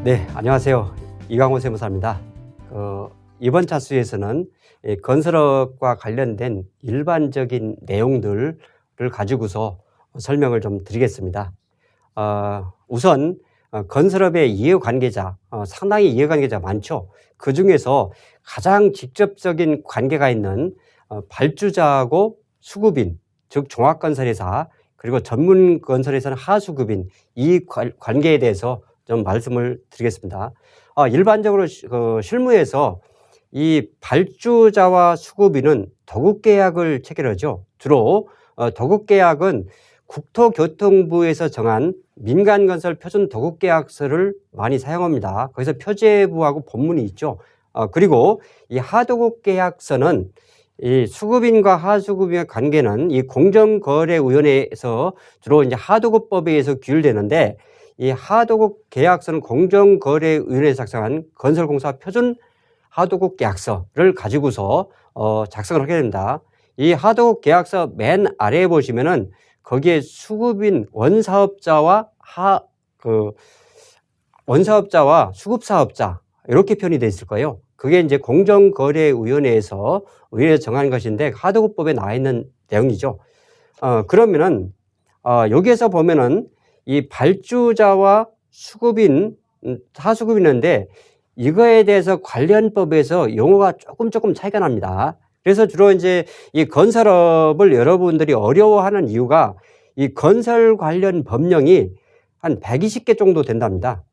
네, 안녕하세요. 이광호 세무사입니다. 이번 차수에서는 건설업과 관련된 일반적인 내용들을 가지고서 설명을 좀 드리겠습니다. 우선 건설업의 이해관계자, 상당히 이해관계자 많죠. 그 중에서 가장 직접적인 관계가 있는 발주자하고 수급인, 즉 종합건설회사, 그리고 전문건설회사는 하수급인, 이 관계에 대해서 좀 말씀을 드리겠습니다. 일반적으로 실무에서 이 발주자와 수급인은 도급계약을 체결하죠. 주로 도급계약은 국토교통부에서 정한 민간건설 표준 도급계약서를 많이 사용합니다. 거기서 표제부하고 본문이 있죠. 그리고 이 하도급계약서는 이 수급인과 하수급인의 관계는 이 공정거래위원회에서 주로 이제 하도급법에 의해서 규율되는데, 이 하도급 계약서는 공정거래위원회에서 작성한 건설공사 표준 하도급 계약서를 가지고서 작성을 하게 됩니다. 이 하도급 계약서 맨 아래에 보시면은 거기에 수급인 원사업자와 원사업자와 수급사업자 이렇게 표현이 되어 있을 거예요. 그게 이제 공정거래위원회에서 정한 것인데 하도급법에 나와 있는 내용이죠. 그러면은 여기에서 보면은 이 발주자와 수급인, 하수급인인데 이거에 대해서 관련법에서 용어가 조금 차이가 납니다. 그래서 주로 이제 이 건설업을 여러분들이 어려워하는 이유가 이 건설 관련 법령이 한 120개 정도 된답니다.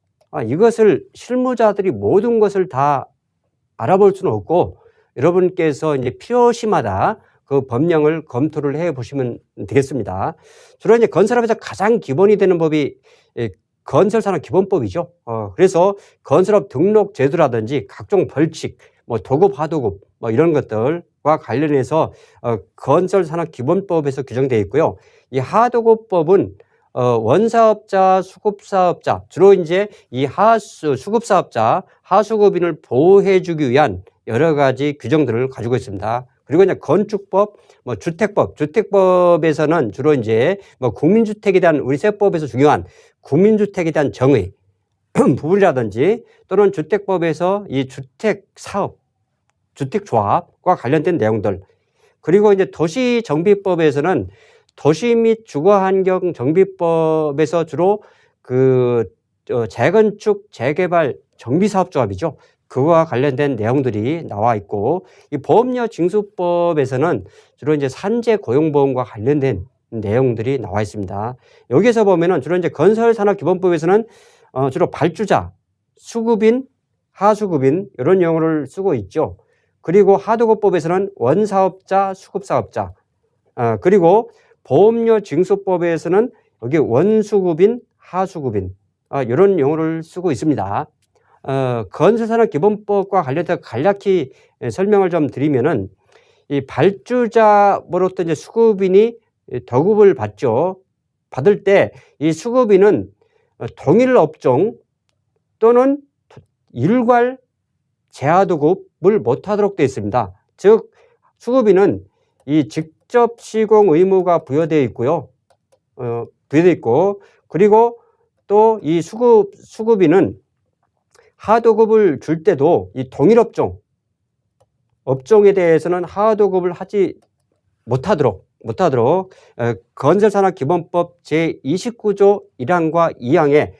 이것을 실무자들이 모든 것을 다 알아볼 수는 없고, 여러분께서 이제 필요시마다 그 법령을 검토를 해 보시면 되겠습니다. 주로 이제 건설업에서 가장 기본이 되는 법이 건설산업기본법이죠. 그래서 건설업 등록 제도라든지 각종 벌칙, 도급, 하도급 이런 것들과 관련해서 건설산업기본법에서 규정되어 있고요. 이 하도급법은 원사업자, 수급사업자, 주로 이제 이 수급사업자, 하수급인을 보호해주기 위한 여러 가지 규정들을 가지고 있습니다. 그리고 이제 건축법, 주택법에서는 주로 이제 국민주택에 대한 우리 세법에서 중요한 국민주택에 대한 정의 부분이라든지, 또는 주택법에서 이 주택사업, 주택조합과 관련된 내용들, 그리고 이제 도시정비법에서는 도시 및 주거환경 정비법에서 주로 재건축, 재개발, 정비사업조합이죠. 그와 관련된 내용들이 나와 있고, 이 보험료 징수법에서는 주로 이제 산재 고용보험과 관련된 내용들이 나와 있습니다. 여기에서 보면은 주로 이제 건설산업기본법에서는 주로 발주자, 수급인, 하수급인 이런 용어를 쓰고 있죠. 그리고 하도급법에서는 원사업자, 수급사업자, 그리고 보험료 징수법에서는 여기 원수급인, 하수급인 이런 용어를 쓰고 있습니다. 건설산업기본법과 관련해서 간략히 설명을 좀 드리면은, 이 발주자로부터 이제 수급인이 도급을 받죠. 받을 때 이 수급인은 동일 업종 또는 일괄 재하도급을 못하도록 되어 있습니다. 즉 수급인은 이 직접 시공 의무가 부여되어 있고요. 부여되어 있고, 그리고 또 이 수급인은 하도급을 줄 때도 이 동일 업종에 대해서는 하도급을 하지 못하도록 건설산업기본법 제29조 1항과 2항에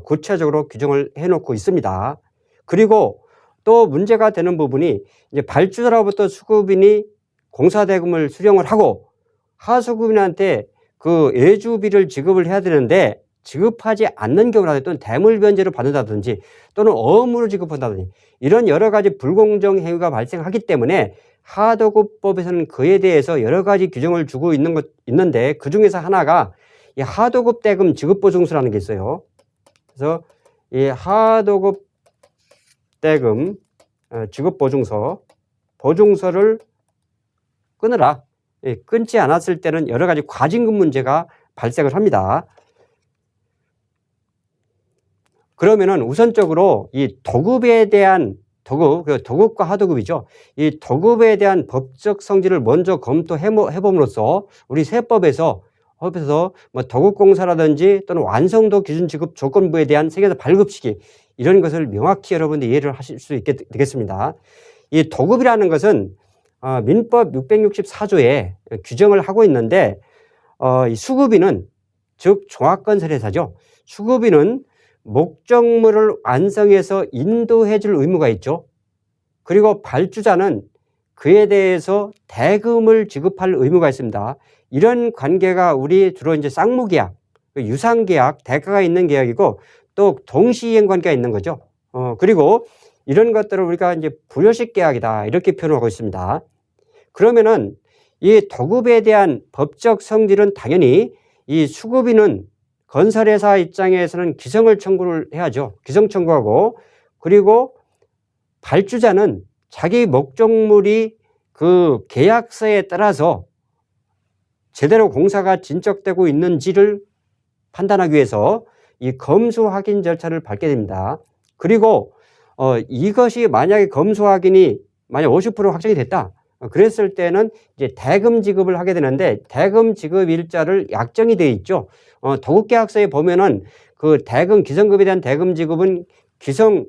구체적으로 규정을 해놓고 있습니다. 그리고 또 문제가 되는 부분이 이제 발주자로부터 수급인이 공사대금을 수령을 하고 하수급인한테 그 예주비를 지급을 해야 되는데 지급하지 않는 경우라든지, 또는 대물변제를 받는다든지, 또는 어음으로 지급한다든지, 이런 여러 가지 불공정 행위가 발생하기 때문에 하도급법에서는 그에 대해서 여러 가지 규정을 주고 있는데, 그 중에서 하나가 이 하도급 대금 지급보증서라는 게 있어요. 그래서 이 하도급 대금 보증서를 끊으라. 끊지 않았을 때는 여러 가지 과징금 문제가 발생을 합니다. 그러면은 우선적으로 이 도급에 대한 도급과 하도급이죠. 이 도급에 대한 법적 성질을 먼저 검토해봄으로써 우리 세법에서 도급공사라든지 또는 완성도 기준 지급 조건부에 대한 세계에서 발급시키, 이런 것을 명확히 여러분들 이해를 하실 수 있게 되겠습니다. 이 도급이라는 것은 민법 664조에 규정을 하고 있는데 이 수급인은 즉 종합건설회사죠. 수급인은 목적물을 완성해서 인도해 줄 의무가 있죠. 그리고 발주자는 그에 대해서 대금을 지급할 의무가 있습니다. 이런 관계가 우리 주로 이제 쌍무계약, 유상계약, 대가가 있는 계약이고 또 동시이행 관계가 있는 거죠. 그리고 이런 것들을 우리가 이제 불효식 계약이다 이렇게 표현하고 있습니다. 그러면은 이 도급에 대한 법적 성질은 당연히 이 수급인은 건설회사 입장에서는 기성을 청구를 해야죠. 기성 청구하고 그리고 발주자는 자기 목적물이 그 계약서에 따라서 제대로 공사가 진척되고 있는지를 판단하기 위해서 이 검수 확인 절차를 밟게 됩니다. 그리고 이것이 만약에 검수 확인이 만약 50% 확정이 됐다. 그랬을 때는 이제 대금 지급을 하게 되는데 대금 지급 일자를 약정이 되어 있죠. 도급계약서에 보면은 그 대금 기성급에 대한 대금 지급은 기성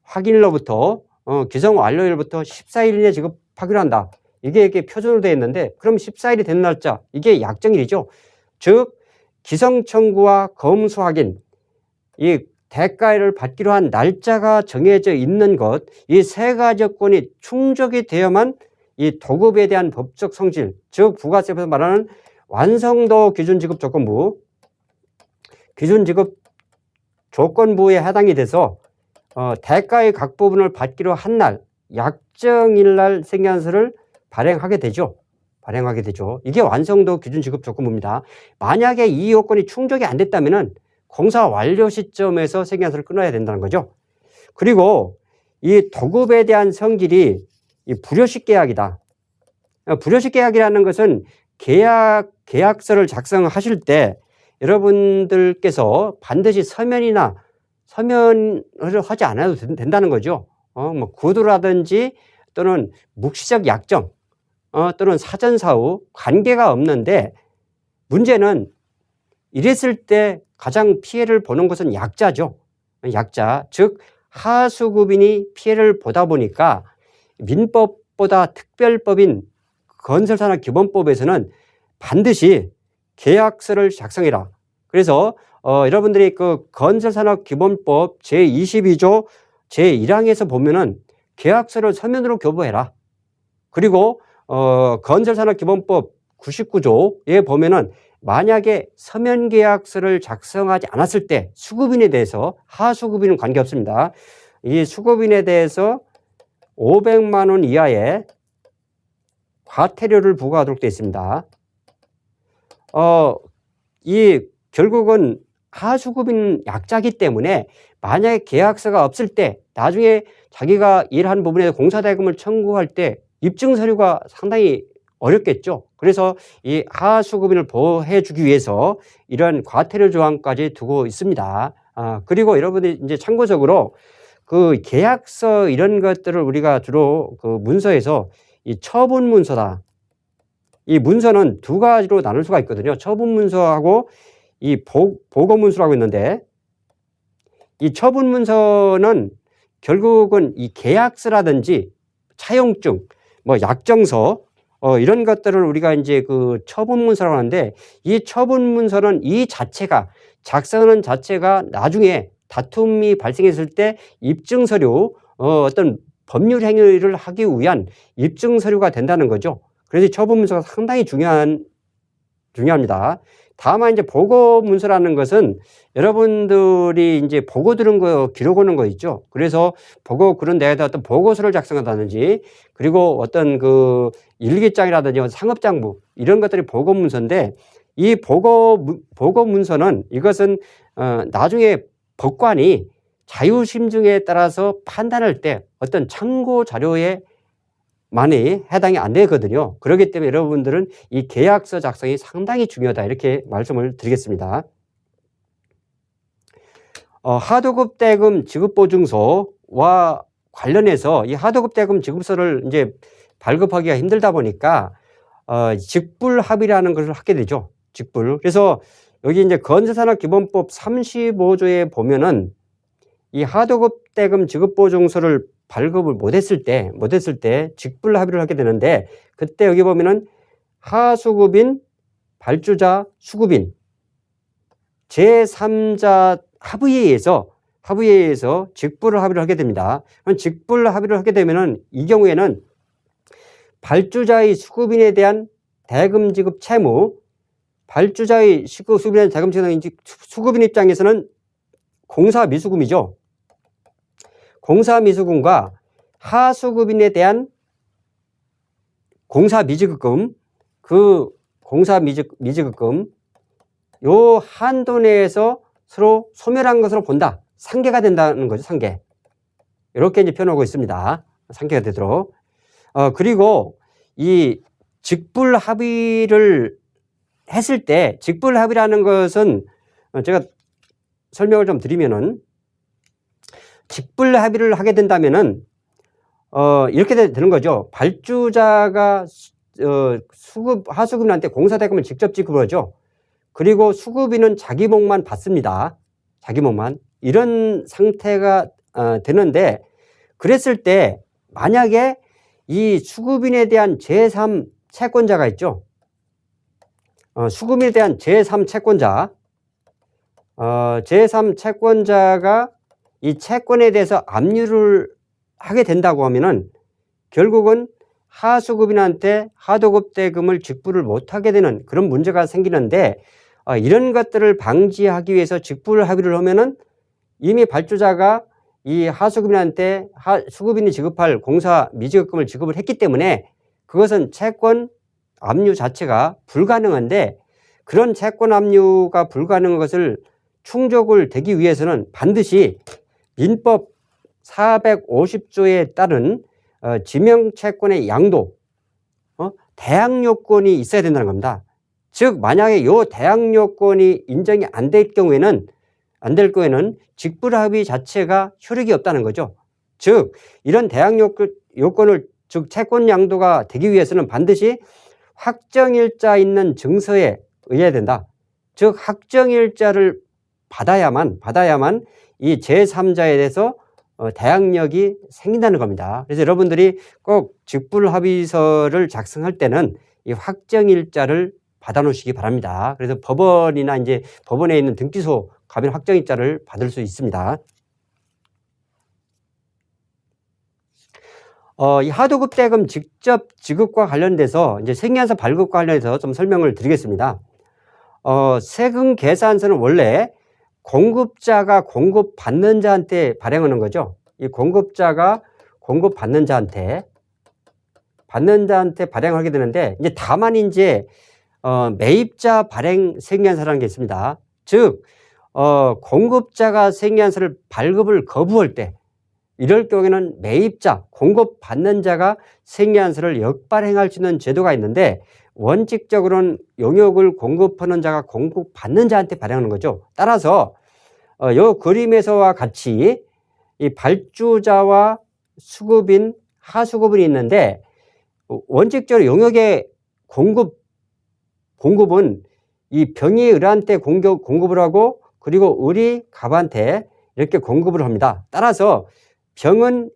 확인일로부터 기성 완료일부터 14일 이내 지급하기로 한다. 이게 표준으로 되어 있는데 그럼 14일이 되는 날짜 이게 약정일이죠. 즉 기성 청구와 검수 확인 이 대가를 받기로 한 날짜가 정해져 있는 것 이 세 가지 조건이 충족이 되어야만 이 도급에 대한 법적 성질 즉 부가세법에서 말하는 완성도 기준지급 조건부 기준지급 조건부에 해당이 돼서 대가의 각 부분을 받기로 한 날 약정일 날 생계안서를 발행하게 되죠. 이게 완성도 기준지급 조건부입니다. 만약에 이 요건이 충족이 안 됐다면은 공사 완료 시점에서 생계안서를 끊어야 된다는 거죠. 그리고 이 도급에 대한 성질이 이 불효식 계약이다. 불효식 계약이라는 것은 계약서를 작성하실 때 여러분들께서 반드시 서면을 하지 않아도 된다는 거죠. 뭐 구두라든지 또는 묵시적 약정 또는 사전사후 관계가 없는데 문제는 이랬을 때 가장 피해를 보는 것은 약자죠. 약자 즉 하수급인이 피해를 보다 보니까 민법보다 특별법인 건설산업기본법에서는 반드시 계약서를 작성해라. 그래서 여러분들이 그 건설산업기본법 제22조 제1항에서 보면은 계약서를 서면으로 교부해라. 그리고 건설산업기본법 99조에 보면은 만약에 서면 계약서를 작성하지 않았을 때 수급인에 대해서 하수급인은 관계없습니다. 이 수급인에 대해서 500만 원 이하의 과태료를 부과하도록 되어 있습니다. 이 결국은 하수급인 약자이기 때문에 만약에 계약서가 없을 때 나중에 자기가 일한 부분에 공사대금을 청구할 때 입증 서류가 상당히 어렵겠죠. 그래서 이 하수급인을 보호해 주기 위해서 이런 과태료 조항까지 두고 있습니다. 그리고 여러분들이 이제 참고적으로 그 계약서 이런 것들을 우리가 주로 그 문서에서 이 처분 문서다. 이 문서는 두 가지로 나눌 수가 있거든요. 처분 문서하고 이 보고 문서라고 있는데 이 처분 문서는 결국은 이 계약서라든지 차용증, 뭐 약정서 이런 것들을 우리가 이제 그 처분 문서라고 하는데 이 처분 문서는 이 자체가 작성하는 자체가 나중에 다툼이 발생했을 때 입증 서류 어떤 법률 행위를 하기 위한 입증 서류가 된다는 거죠. 그래서 처분 문서가 상당히 중요합니다. 다만 이제 보고 문서라는 것은 여러분들이 이제 보고 들은 거 기록 오는 거 있죠. 그래서 보고 그런 데에다 어떤 보고서를 작성한다든지 그리고 어떤 그 일기장이라든지 상업장부 이런 것들이 보고 문서인데 이 보고 문서는 이것은 나중에 법관이 자유심증에 따라서 판단할 때 어떤 참고 자료에 많이 해당이 안 되거든요. 그렇기 때문에 여러분들은 이 계약서 작성이 상당히 중요하다 이렇게 말씀을 드리겠습니다. 하도급 대금 지급보증서와 관련해서 이 하도급 대금 지급서를 이제 발급하기가 힘들다 보니까 직불합의라는 것을 하게 되죠. 직불. 그래서 여기 이제 건설산업기본법 35조에 보면은 이 하도급 대금 지급보증서를 발급을 못했을 때 직불 합의를 하게 되는데, 그때 여기 보면은 하수급인, 발주자, 수급인 제3자 합의에 의해서 직불 합의를 하게 됩니다. 그럼 직불 합의를 하게 되면은 이 경우에는 발주자의 수급인에 대한 대금 지급 채무, 발주자의 수급인에 대한 대금 지급, 수급인 입장에서는 공사 미수금이죠. 공사 미수금과 하수급인에 대한 공사 미지급금, 그 공사 미지급금 요 한도 내에서 서로 소멸한 것으로 본다. 상계가 된다는 거죠. 상계. 이렇게 이제 표현하고 있습니다. 상계가 되도록. 그리고 이 직불 합의를 했을 때, 직불 합의라는 것은 제가 설명을 좀 드리면은, 직불 합의를 하게 된다면은 이렇게 되는 거죠. 발주자가 하수급인한테 공사대금을 직접 지급을 하죠. 그리고 수급인은 자기 몫만 받습니다. 자기 몫만. 이런 상태가 되는데, 그랬을 때 만약에 이 수급인에 대한 제3 채권자가 있죠. 수급인에 대한 제3 채권자, 제3 채권자가 이 채권에 대해서 압류를 하게 된다고 하면은 결국은 하수급인한테 하도급 대금을 직불을 못하게 되는 그런 문제가 생기는데, 이런 것들을 방지하기 위해서 직불 합의를 하면은 이미 발주자가 이 하수급인한테 수급인이 지급할 공사 미지급금을 지급을 했기 때문에 그것은 채권 압류 자체가 불가능한데, 그런 채권 압류가 불가능한 것을 충족을 되기 위해서는 반드시 민법 450조에 따른 지명채권의 양도, 대항 요건이 있어야 된다는 겁니다. 즉 만약에 이 대항 요건이 인정이 안 될 경우에는 직불 합의 자체가 효력이 없다는 거죠. 즉 이런 대항 요건을, 즉 채권 양도가 되기 위해서는 반드시 확정일자 있는 증서에 의해야 된다. 즉 확정일자를 받아야만 이 제3자에 대해서 대항력이 생긴다는 겁니다. 그래서 여러분들이 꼭 직불 합의서를 작성할 때는 이 확정일자를 받아 놓으시기 바랍니다. 그래서 법원이나 이제 법원에 있는 등기소 가면 확정일자를 받을 수 있습니다. 이 하도급 대금 직접 지급과 관련돼서 이제 생계안서 발급과 관련해서 좀 설명을 드리겠습니다. 세금 계산서는 원래 공급자가 공급받는 자한테 발행하는 거죠. 이 공급자가 공급받는 자한테 발행하게 되는데, 이제 다만 이제 매입자 발행 생계안서라는 게 있습니다. 즉 공급자가 생계안서를 발급을 거부할 때, 이럴 경우에는 매입자, 공급받는 자가 생계안서를 역발행할 수 있는 제도가 있는데, 원칙적으로는 용역을 공급하는 자가 공급받는 자한테 발행하는 거죠. 따라서 이 그림에서와 같이 이 발주자와 수급인, 하수급인이 있는데, 원칙적으로 용역의 공급은 이 병이 을한테 공급을 하고, 그리고 을이 갑한테 이렇게 공급을 합니다. 따라서 병은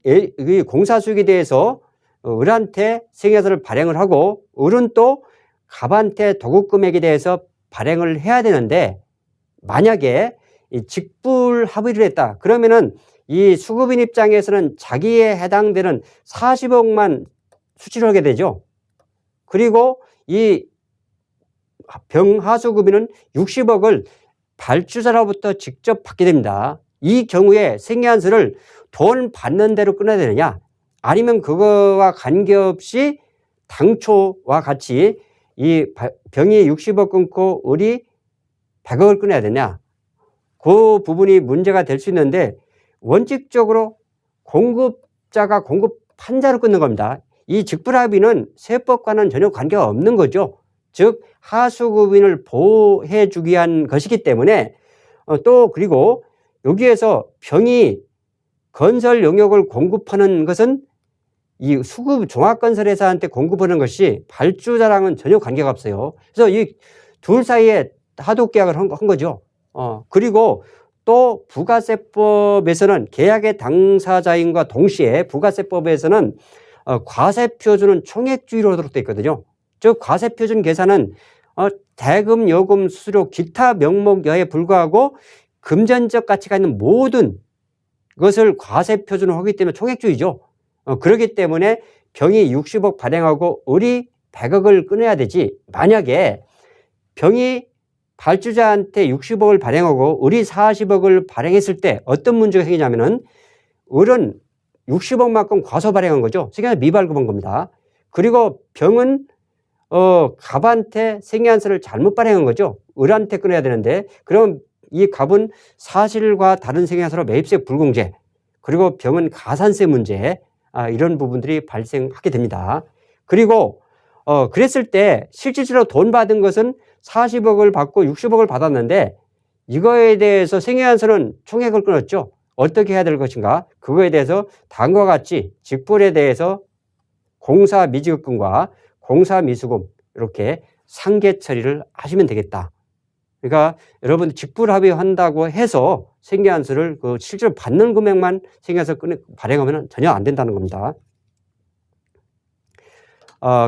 공사수익에 대해서 을한테 생계안서를 발행을 하고, 을은 또 갑한테 도급금액에 대해서 발행을 해야 되는데, 만약에 이 직불 합의를 했다 그러면은 이 수급인 입장에서는 자기에 해당되는 40억만 수취를 하게 되죠. 그리고 이 병하수급인은 60억을 발주자로부터 직접 받게 됩니다. 이 경우에 생계안서를 돈 받는 대로 끊어야 되느냐, 아니면 그거와 관계없이 당초와 같이 이 병이 60억 끊고 을이 100억을 끊어야 되냐, 그 부분이 문제가 될 수 있는데, 원칙적으로 공급자가 공급한 자로 끊는 겁니다. 이 직불합의는 세법과는 전혀 관계가 없는 거죠. 즉 하수급인을 보호해 주기 위한 것이기 때문에, 또 그리고 여기에서 병이 건설 용역을 공급하는 것은 이 수급 종합건설회사한테 공급하는 것이 발주자랑은 전혀 관계가 없어요. 그래서 이 둘 사이에 하도급 계약을 한 거죠. 그리고 또 부가세법에서는 계약의 당사자인과 동시에 부가세법에서는 과세표준은 총액주의로 하도록 되어 있거든요. 즉 과세표준 계산은 대금, 요금, 수수료, 기타 명목 여하에 불과하고 금전적 가치가 있는 모든 것을 과세표준으로 하기 때문에 총액주의죠. 그렇기 때문에 병이 60억 발행하고 을이 100억을 끊어야 되지, 만약에 병이 발주자한테 60억을 발행하고 을이 40억을 발행했을 때 어떤 문제가 생기냐면은 을은 60억만큼 과소 발행한 거죠. 생계환수 미발급한 겁니다. 그리고 병은 갑한테 생계환수를 잘못 발행한 거죠. 을한테 끊어야 되는데, 그럼 이 갑은 사실과 다른 생계환수로 매입세 불공제, 그리고 병은 가산세 문제, 이런 부분들이 발생하게 됩니다. 그리고 그랬을 때 실질적으로 돈 받은 것은 40억을 받고 60억을 받았는데, 이거에 대해서 생계환수는 총액을 끊었죠. 어떻게 해야 될 것인가? 그거에 대해서 다음과 같이 직불에 대해서 공사 미지급금과 공사 미수금 이렇게 상계 처리를 하시면 되겠다. 그러니까 여러분 직불합의한다고 해서 생계환수를 실제로 받는 금액만 생계환수 발행하면 전혀 안 된다는 겁니다.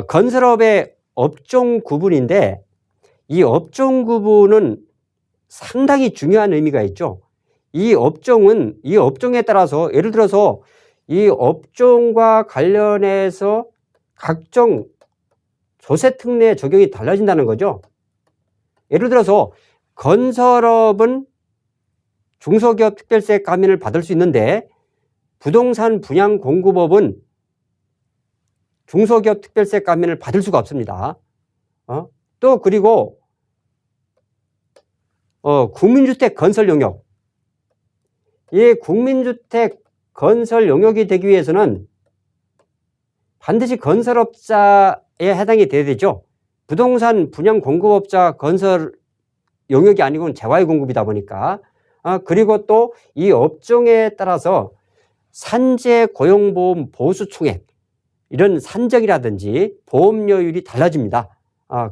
건설업의 업종 구분인데, 이 업종 구분은 상당히 중요한 의미가 있죠. 이 업종은 이 업종에 따라서, 예를 들어서 이 업종과 관련해서 각종 조세특례 적용이 달라진다는 거죠. 예를 들어서 건설업은 중소기업 특별세 감면을 받을 수 있는데, 부동산 분양 공급업은 중소기업 특별세 감면을 받을 수가 없습니다. 또 그리고 국민주택 건설 용역, 이 국민주택 건설 용역이 되기 위해서는 반드시 건설업자에 해당이 돼야 되죠. 부동산 분양 공급업자 건설 용역이 아니고는 재화의 공급이다 보니까. 그리고 또 이 업종에 따라서 산재 고용보험 보수 총액, 이런 산적이라든지 보험료율이 달라집니다.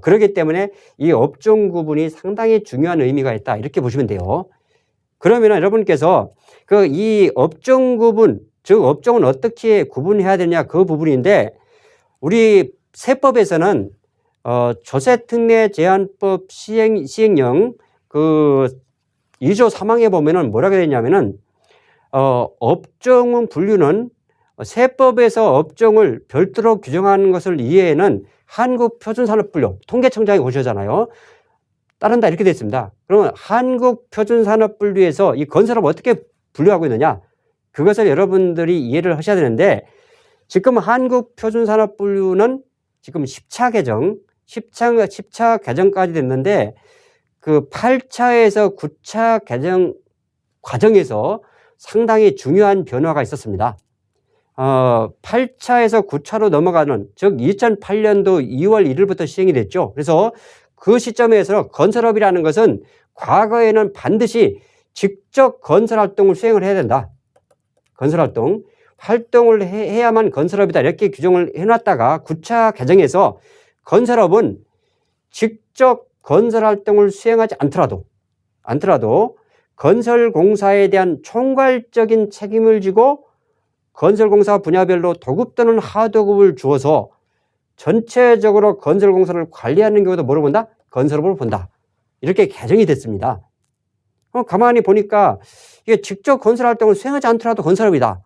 그렇기 때문에 이 업종 구분이 상당히 중요한 의미가 있다, 이렇게 보시면 돼요. 그러면 여러분께서 이 업종 구분, 즉 업종은 어떻게 구분해야 되냐, 그 부분인데, 우리 세법에서는 조세특례 제한법 시행령 2조 3항에 보면은 뭐라고 되어 있냐면은 업종 분류는 세법에서 업종을 별도로 규정하는 것을 이해에는 한국표준산업분류, 통계청장이 보시잖아요. 따른다, 이렇게 되어 있습니다. 그러면 한국표준산업분류에서 이 건설업 어떻게 분류하고 있느냐, 그것을 여러분들이 이해를 하셔야 되는데, 지금 한국표준산업분류는 지금 10차 개정, 10차 개정까지 됐는데, 그 8차에서 9차 개정 과정에서 상당히 중요한 변화가 있었습니다. 8차에서 9차로 넘어가는, 즉 2008년도 2월 1일부터 시행이 됐죠. 그래서 그 시점에서 건설업이라는 것은 과거에는 반드시 직접 건설활동을 수행을 해야 된다. 활동을 해야만 건설업이다, 이렇게 규정을 해놨다가 9차 개정에서 건설업은 직접 건설활동을 수행하지 않더라도 건설공사에 대한 총괄적인 책임을 지고 건설공사 분야별로 도급 또는 하도급을 주어서 전체적으로 건설공사를 관리하는 경우도 뭐로 본다? 건설업으로 본다. 이렇게 개정이 됐습니다. 가만히 보니까 이게 직접 건설활동을 수행하지 않더라도 건설업이다,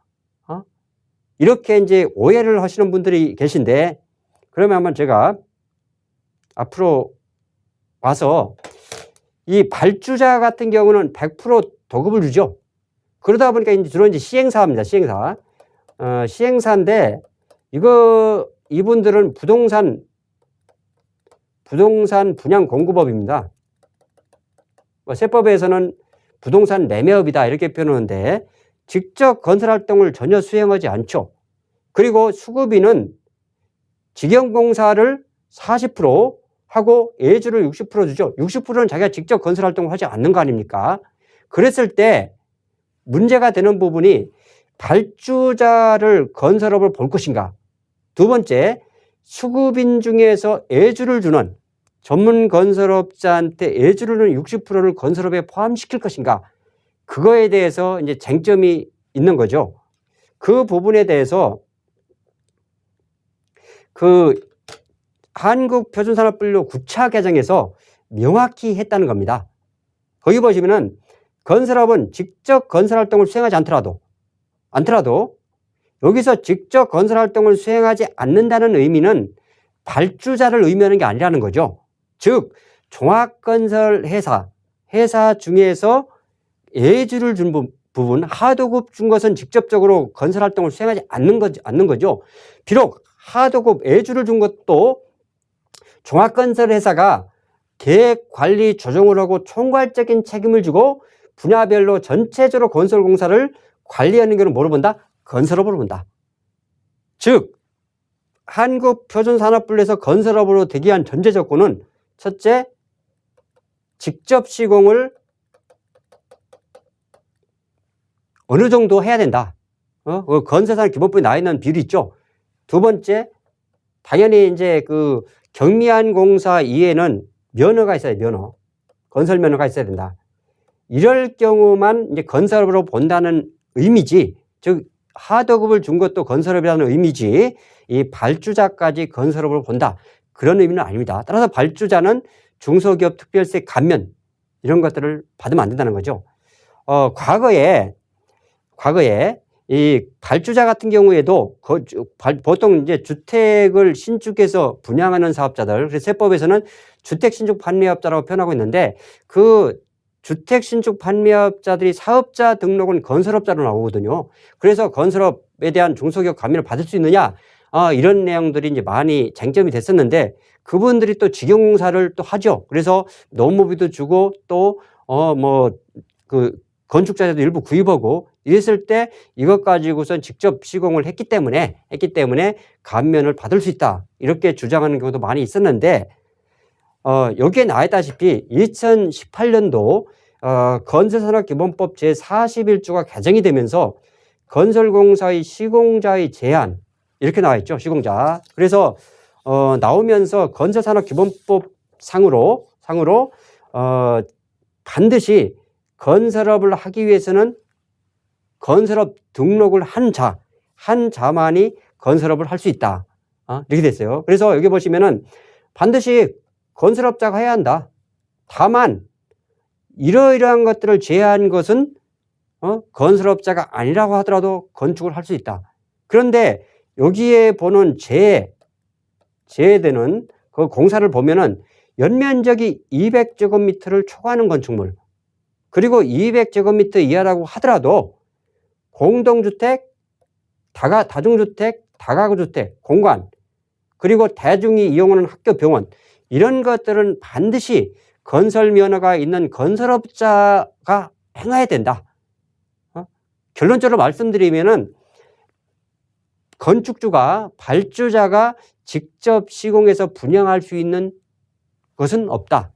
이렇게 이제 오해를 하시는 분들이 계신데, 그러면 한번 제가 앞으로 와서 이 발주자 같은 경우는 100% 도급을 주죠. 그러다 보니까 이제 주로 이제 시행사입니다. 시행사인데, 이분들은 부동산 분양 공급업입니다. 세법에서는 부동산 매매업이다, 이렇게 표현하는데, 직접 건설활동을 전혀 수행하지 않죠. 그리고 수급인은 직영공사를 40% 하고 예주를 60% 주죠. 60%는 자기가 직접 건설활동을 하지 않는 거 아닙니까? 그랬을 때 문제가 되는 부분이 발주자를 건설업을 볼 것인가, 두 번째 수급인 중에서 예주를 주는 전문 건설업자한테 예주를 주는 60%를 건설업에 포함시킬 것인가, 그거에 대해서 이제 쟁점이 있는 거죠. 그 부분에 대해서 그 한국표준산업분류 9차 개정에서 명확히 했다는 겁니다. 거기 보시면은 건설업은 직접 건설활동을 수행하지 않더라도 여기서 직접 건설활동을 수행하지 않는다는 의미는 발주자를 의미하는 게 아니라는 거죠. 즉 종합건설회사 중에서 예주를 준 부분, 하도급 준 것은 직접적으로 건설활동을 수행하지 않는 거죠. 비록 하도급 예주를 준 것도 종합건설회사가 계획, 관리, 조정을 하고 총괄적인 책임을 지고 분야별로 전체적으로 건설공사를 관리하는 경우는 뭐로 본다? 건설업으로 본다. 즉 한국표준산업분류에서 건설업으로 대기한 전제 조건은 첫째, 직접 시공을 어느 정도 해야 된다. 건설산 기본법에 나와 있는 비율이 있죠. 두 번째, 당연히 이제 그 경미한 공사 이외에는 면허가 있어야 돼, 면허. 건설 면허가 있어야 된다. 이럴 경우만 이제 건설업으로 본다는 의미지, 즉, 하도급을 준 것도 건설업이라는 의미지, 이 발주자까지 건설업으로 본다. 그런 의미는 아닙니다. 따라서 발주자는 중소기업 특별세 감면, 이런 것들을 받으면 안 된다는 거죠. 과거에 이 발주자 같은 경우에도 보통 이제 주택을 신축해서 분양하는 사업자들, 그래서 세법에서는 주택 신축 판매업자라고 표현하고 있는데 그 주택 신축 판매업자들이 사업자 등록은 건설업자로 나오거든요. 그래서 건설업에 대한 중소기업 감면을 받을 수 있느냐, 이런 내용들이 이제 많이 쟁점이 됐었는데 그분들이 또 직영공사를 또 하죠. 그래서 노무비도 주고 또 건축자재도 일부 구입하고 이랬을 때 이것 가지고선 직접 시공을 했기 때문에 감면을 받을 수 있다. 이렇게 주장하는 경우도 많이 있었는데 여기에 나와 있다시피 2018년도 건설산업기본법 제41조가 개정이 되면서 건설공사의 시공자의 제한 이렇게 나와 있죠. 시공자. 그래서 나오면서 건설산업기본법 상으로 반드시 건설업을 하기 위해서는 건설업 등록을 한 자만이 건설업을 할 수 있다. 이렇게 됐어요. 그래서 여기 보시면은 반드시 건설업자가 해야 한다. 다만 이러이러한 것들을 제외한 것은 건설업자가 아니라고 하더라도 건축을 할 수 있다. 그런데 여기에 보는 제외되는 그 공사를 보면은 연면적이 200제곱미터를 초과하는 건축물, 그리고 200제곱미터 이하라고 하더라도 공동주택, 다중주택, 다가구주택, 공간, 그리고 대중이 이용하는 학교, 병원, 이런 것들은 반드시 건설면허가 있는 건설업자가 행해야 된다. 결론적으로 말씀드리면은 건축주가, 발주자가 직접 시공해서 분양할 수 있는 것은 없다.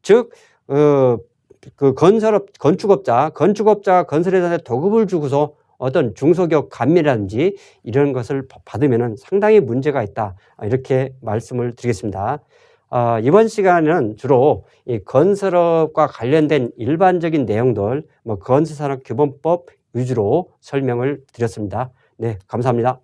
즉, 그 건축업자가 건설회사한테 도급을 주고서 어떤 중소기업 감면이라든지 이런 것을 받으면 상당히 문제가 있다. 이렇게 말씀을 드리겠습니다. 이번 시간은 주로 이 건설업과 관련된 일반적인 내용들, 건설산업기본법 위주로 설명을 드렸습니다. 네, 감사합니다.